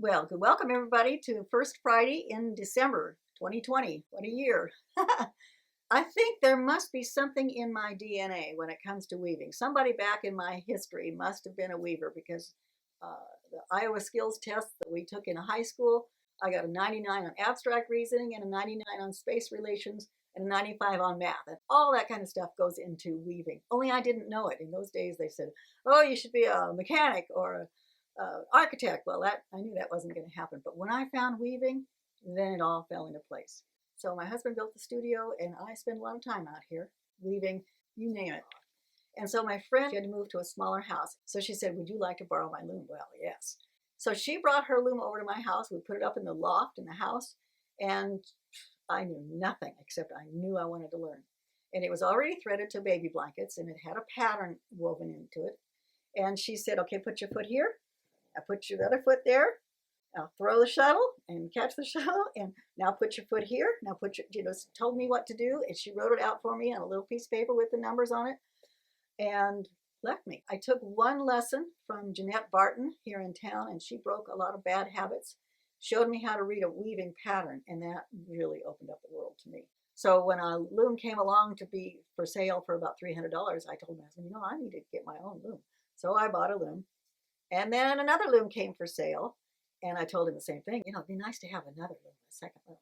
Well, welcome everybody to First Friday in December 2020. What a year. I think there must be something in my DNA when it comes to weaving. Somebody back in my history must have been a weaver because the Iowa skills test that we took in high school, I got a 99 on abstract reasoning and a 99 on space relations and a 95 on math. And all that kind of stuff goes into weaving. Only I didn't know it. In those days they said, oh, you should be a mechanic or a architect. Well, that I knew that wasn't going to happen. But when I found weaving, then it all fell into place. So my husband built the studio, and I spend a lot of time out here weaving, you name it. And so my friend had to move to a smaller house. So she said, would you like to borrow my loom? Well, yes. So she brought her loom over to my house. We put it up in the loft in the house, and I knew nothing except I knew I wanted to learn. And it was already threaded to baby blankets, and it had a pattern woven into it. And she said, okay, put your foot here. I put your other foot there. Now throw the shuttle and catch the shuttle, and now put your foot here. Now put your, told me what to do, and she wrote it out for me on a little piece of paper with the numbers on it, and left me. I took one lesson from Jeanette Barton here in town, and she broke a lot of bad habits, showed me how to read a weaving pattern, and that really opened up the world to me. So when a loom came along to be for sale for about $300, I told my husband, I need to get my own loom. So I bought a loom. And then another loom came for sale, and I told him the same thing. It'd be nice to have another loom, a second loom.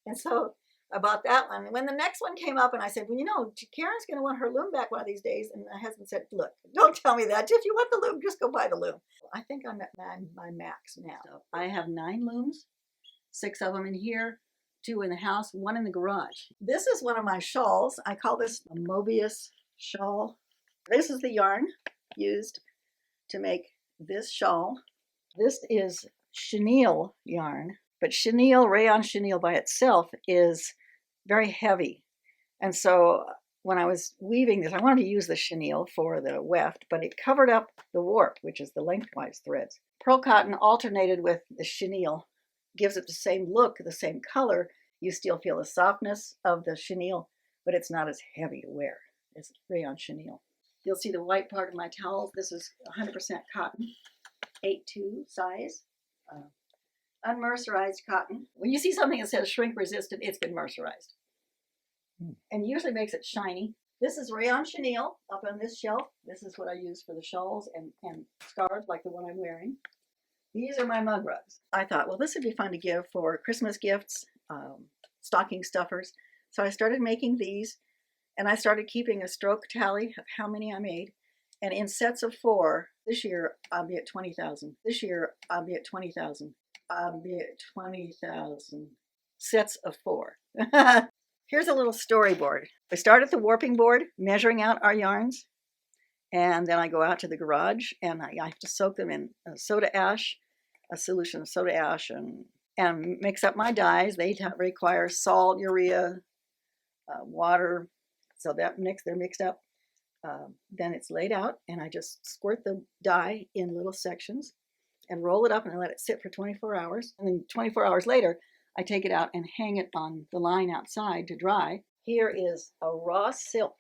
And so I bought that one. When the next one came up, and I said, well, Karen's going to want her loom back one of these days. And my husband said, look, don't tell me that. If you want the loom, just go buy the loom. I think I'm at my max now. So I have 9 looms, 6 of them in here, 2 in the house, 1 in the garage. This is one of my shawls. I call this a Mobius Shawl. This is the yarn used to make this shawl. This is chenille yarn, but rayon chenille by itself is very heavy. And so when I was weaving this, I wanted to use the chenille for the weft, but it covered up the warp, which is the lengthwise threads. Pearl cotton alternated with the chenille gives it the same look, the same color. You still feel the softness of the chenille, but it's not as heavy to wear as rayon chenille. You'll see the white part of my towels. This is 100% cotton, 8-2 size, unmercerized cotton. When you see something that says shrink resistant, it's been mercerized. And usually makes it shiny. This is rayon chenille up on this shelf. This is what I use for the shawls and scarves like the one I'm wearing. These are my mug rugs. I thought, well, this would be fun to give for Christmas gifts, stocking stuffers. So I started making these. And I started keeping a stroke tally of how many I made. And in sets of 4, this year I'll be at 20,000. This year I'll be at 20,000. I'll be at 20,000 sets of 4. Here's a little storyboard. I start at the warping board, measuring out our yarns. And then I go out to the garage and I have to soak them in soda ash, a solution of soda ash, and mix up my dyes. They require salt, urea, water. So they're mixed up. Then it's laid out, and I just squirt the dye in little sections and roll it up and I let it sit for 24 hours. And then 24 hours later, I take it out and hang it on the line outside to dry. Here is a raw silk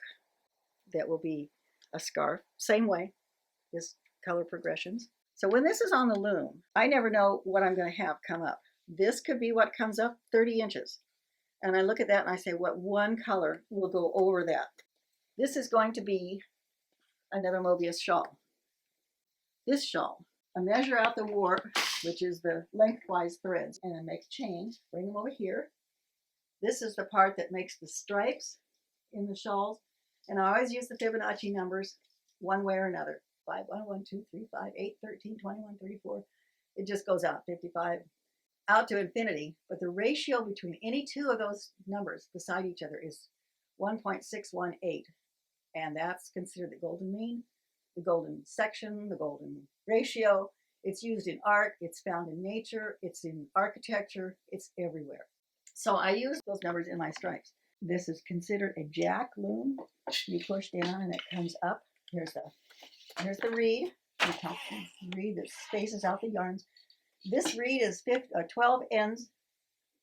that will be a scarf. Same way, this color progressions. So when this is on the loom, I never know what I'm going to have come up. This could be what comes up 30 inches. And I look at that and I say, what one color will go over that? This is going to be another Mobius shawl. This shawl, I measure out the warp, which is the lengthwise threads, and I make a chain, bring them over here. This is the part that makes the stripes in the shawls. And I always use the Fibonacci numbers one way or another. 5, 1, 1, 2, 3, 5, 8, 13, 21, 34. It just goes out 55. Out to infinity, but the ratio between any 2 of those numbers beside each other is 1.618, and that's considered the golden mean, the golden section, the golden ratio. It's used in art, it's found in nature, it's in architecture, it's everywhere. So I use those numbers in my stripes. This is considered a jack loom. You push down and it comes up. Here's the reed. Reed that spaces out the yarns. This reed is 12 ends,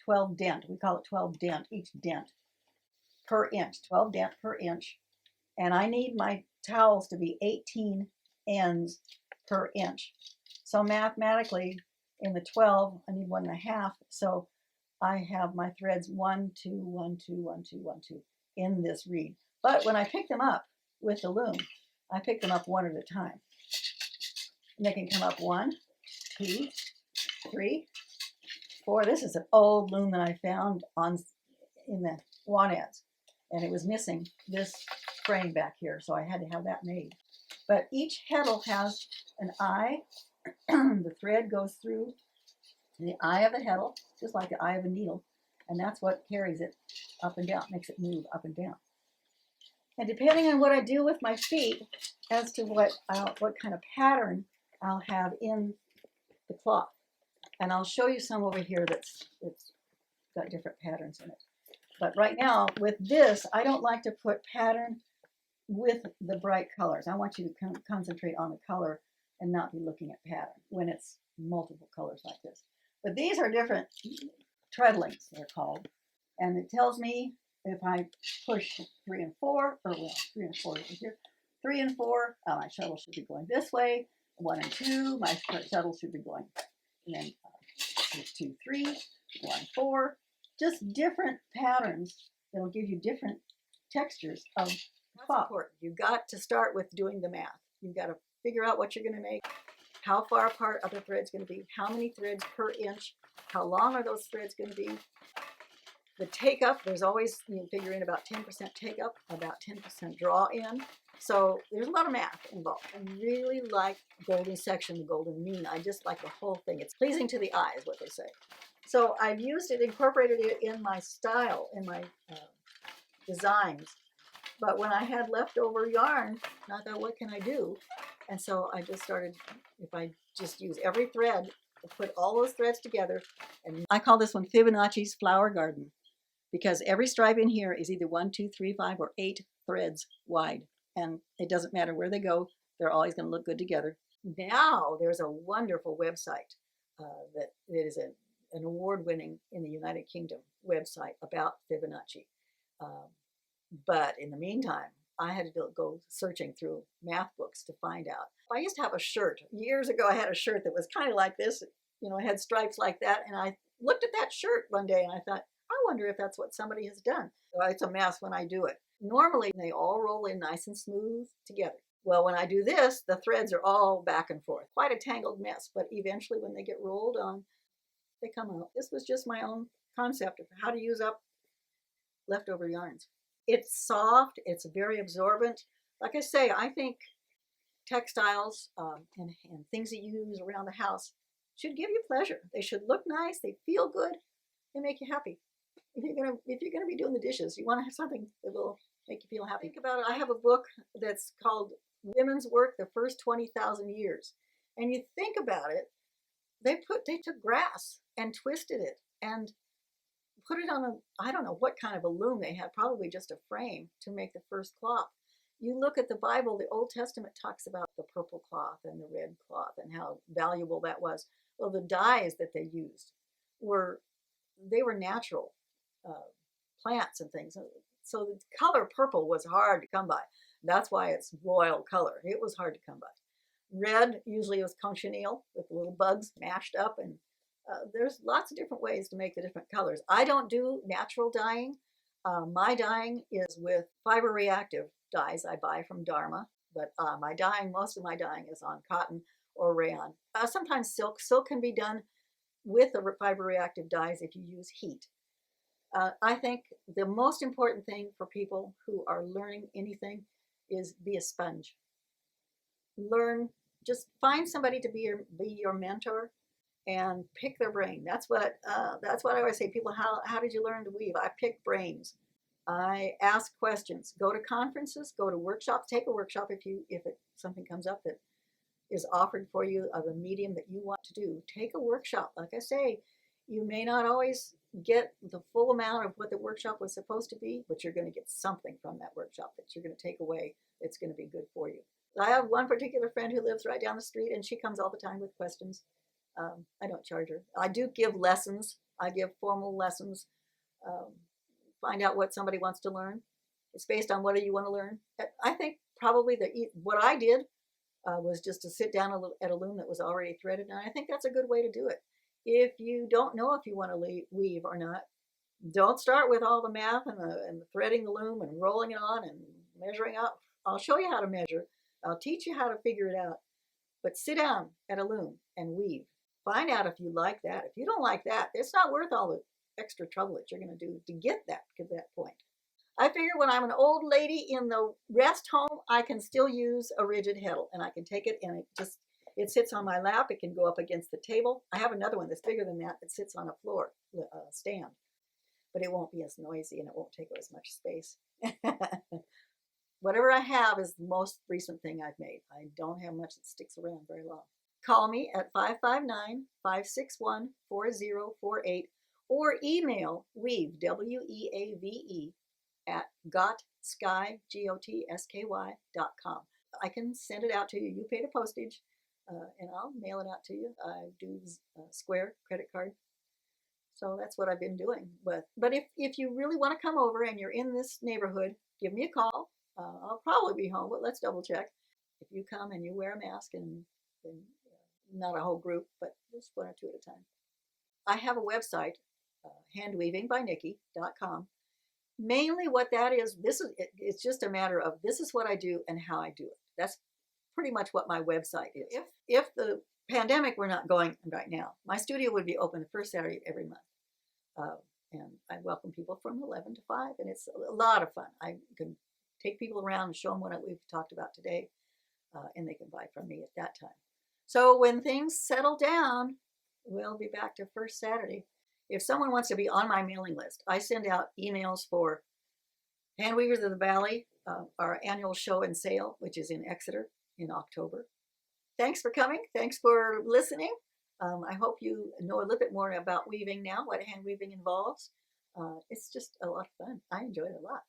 12 dent. We call it 12 dent, each dent per inch, 12 dent per inch. And I need my towels to be 18 ends per inch. So mathematically, In the 12, I need 1.5. So I have my threads 1, 2, 1, 2, 1, 2, 1, 2 in this reed. But when I pick them up with the loom, I pick them up one at a time. And they can come up 1, 2, 3, 4. This is an old loom that I found in the Wanets, and it was missing this frame back here, so I had to have that made. But each heddle has an eye. The thread goes through the eye of the heddle, just like the eye of a needle, and that's what carries it up and down, makes it move up and down. And depending on what I do with my feet, as to what kind of pattern I'll have in the cloth. And I'll show you some over here it's got different patterns in it. But right now, with this, I don't like to put pattern with the bright colors. I want you to concentrate on the color and not be looking at pattern when it's multiple colors like this. But these are different treadlings, they're called. And it tells me if I push 3 and 4, or well, 3 and 4 over here, 3 and 4, my shuttle should be going this way. 1 and 2, my shuttle should be going. And then 2, 3, 1, 4. Just different patterns that'll give you different textures of cloth. You've got to start with doing the math. You've got to figure out what you're going to make, how far apart are the threads going to be, how many threads per inch, how long are those threads going to be. The take up, there's always, you figure in about 10% take up, about 10% draw in. So there's a lot of math involved. I really like golden section, the golden mean. I just like the whole thing. It's pleasing to the eye is what they say. So I've used it, incorporated it in my style, in my designs. But when I had leftover yarn, I thought, what can I do? And so I just started, if I just use every thread, put all those threads together. And I call this one Fibonacci's Flower Garden, because every stripe in here is either 1, 2, 3, 5, or 8 threads wide. And it doesn't matter where they go, they're always going to look good together. Now there's a wonderful website that is an award-winning in the United Kingdom website about Fibonacci. But in the meantime, I had to go searching through math books to find out. I used to have a shirt. Years ago, I had a shirt that was kind of like this. You know, it had stripes like that. And I looked at that shirt one day and I thought, I wonder if that's what somebody has done. So it's a mess when I do it. Normally, they all roll in nice and smooth together. Well, when I do this, the threads are all back and forth. Quite a tangled mess, but eventually when they get rolled on, they come out. This was just my own concept of how to use up leftover yarns. It's soft, it's very absorbent. Like I say, I think textiles and things that you use around the house should give you pleasure. They should look nice, they feel good, they make you happy. If you're gonna be doing the dishes, you want to have something that will make you feel happy. Think about it. I have a book that's called Women's Work: The First 20,000 Years. And you think about it, they took grass and twisted it and put it on I don't know what kind of a loom they had, probably just a frame to make the first cloth. You look at the Bible, the Old Testament talks about the purple cloth and the red cloth and how valuable that was. Well, the dyes that they used were natural plants and things. So the color purple was hard to come by. That's why it's royal color. It was hard to come by. Red usually was cochineal with little bugs mashed up, and there's lots of different ways to make the different colors. I don't do natural dyeing. My dyeing is with fiber reactive dyes I buy from Dharma, but most of my dyeing is on cotton or rayon. Sometimes silk. Silk can be done with the fiber reactive dyes if you use heat. I think the most important thing for people who are learning anything is be a sponge. Learn, just find somebody to be your mentor and pick their brain. That's what I always say. People, how did you learn to weave? I pick brains. I ask questions. Go to conferences. Go to workshops. Take a workshop if something comes up that is offered for you of a medium that you want to do. Take a workshop. Like I say, you may not always get the full amount of what the workshop was supposed to be, but you're going to get something from that workshop that you're going to take away that's going to be good for you. I have one particular friend who lives right down the street, and she comes all the time with questions. I don't charge her. I do give lessons. I give formal lessons. Find out what somebody wants to learn. It's based on what do you want to learn. I think probably what I did was just to sit down at a loom that was already threaded, and I think that's a good way to do it. If you don't know if you want to weave or not, don't start with all the math and the threading the loom and rolling it on and measuring out. I'll show you how to measure. I'll teach you how to figure it out. But sit down at a loom and weave. Find out if you like that. If you don't like that, it's not worth all the extra trouble that you're going to do to get that to that point. I figure when I'm an old lady in the rest home, I can still use a rigid heddle, and I can take it and it sits on my lap. It can go up against the table. I have another one that's bigger than that that sits on a floor stand, but it won't be as noisy and it won't take as much space. Whatever I have is the most recent thing I've made. I don't have much that sticks around very long. Call me at 559-561-4048 or email weave, WEAVE, at gotsky.com. I can send it out to you. You pay the postage, and I'll mail it out to you. I do Square credit card. So that's what I've been doing. But if you really want to come over and you're in this neighborhood, give me a call. I'll probably be home, but let's double check. If you come and you wear a mask and not a whole group, but just one or two at a time. I have a website, handweavingbynikki.com. Mainly what that is, it's just a matter of this is what I do and how I do it. That's pretty much what my website is. If the pandemic were not going right now, my studio would be open the first Saturday of every month. And I welcome people from 11 to 5, and it's a lot of fun. I can take people around and show them what we've talked about today, and they can buy from me at that time. So when things settle down, we'll be back to first Saturday. If someone wants to be on my mailing list, I send out emails for Handweavers of the Valley, our annual show and sale, which is in Exeter in October. Thanks for coming. Thanks for listening. I hope you know a little bit more about weaving now, what hand weaving involves. It's just a lot of fun. I enjoy it a lot.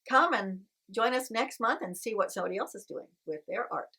Come and join us next month and see what somebody else is doing with their art.